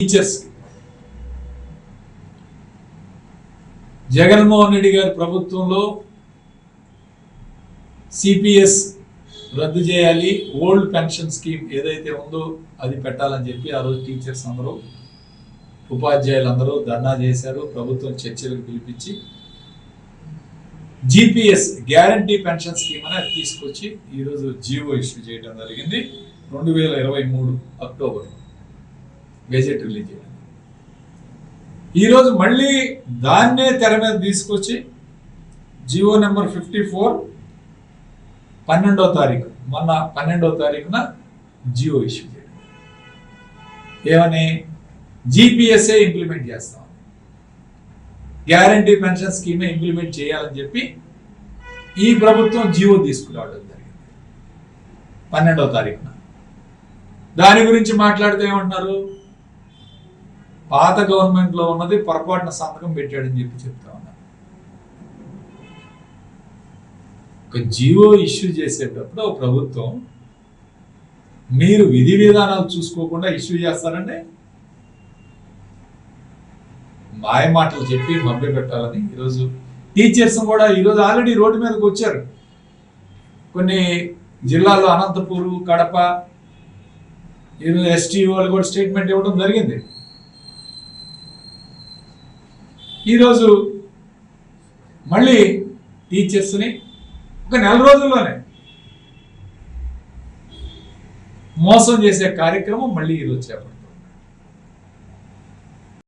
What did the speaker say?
Teachers Jaganmohan Reddy గారి ప్రభుత్వంలో CPS రద్దు చేయాలి, ఓల్డ్ పెన్షన్ స్కీమ్ ఏదైతే ఉందో అది పెట్టాలని చెప్పి ఆ రోజు టీచర్స్ అందరూ, ఉపాధ్యాయులందరూ ధర్నా చేశారు. ప్రభుత్వం చర్చలకు పిలిపించి జిపిఎస్ గ్యారంటీ పెన్షన్ స్కీమ్ అని అది తీసుకొచ్చి ఈరోజు జీవో ఇష్యూ చేయడం జరిగింది. 2023 అక్టోబర్ గెజెట్ రిలీజ్ చేయడం. ఈరోజు మళ్ళీ దాన్నే తెర మీద తీసుకొచ్చి జీవో నెంబర్ 54 12వ తారీఖు, మొన్న 12వ తారీఖున జీవో ఇష్యూ చేయడం. ఏమని? జిపిఎస్ఏ ఇంప్లిమెంట్ చేస్తాం, గ్యారంటీ పెన్షన్ స్కీమే ఇంప్లిమెంట్ చేయాలని చెప్పి ఈ ప్రభుత్వం జీవో తీసుకురావడం జరిగింది 12వ తారీఖున. దాని గురించి మాట్లాడితే ఏమంటున్నారు? పాత గవర్నమెంట్ లో ఉన్నది పొరపాటున సంతకం పెట్టాడని చెప్పి చెప్తా ఉన్నారు. ఒక జీవో ఇష్యూ చేసేటప్పుడు ప్రభుత్వం మీరు విధి విధానాలు చూసుకోకుండా ఇష్యూ చేస్తారంటే మాయ మాటలు చెప్పి మభ్య పెట్టాలని ఈరోజు టీచర్స్ కూడా ఈరోజు ఆల్రెడీ రోడ్డు మీదకి వచ్చారు. కొన్ని జిల్లాల్లో అనంతపూర్, కడప, ఈరోజు ఎస్టీ వాళ్ళు కూడా స్టేట్మెంట్ ఇవ్వడం జరిగింది. ఈరోజు మళ్ళీ టీచర్స్ని ఒక నెల రోజుల్లోనే మోసం చేసే కార్యక్రమం మళ్ళీ ఈరోజు చేపట్టారు.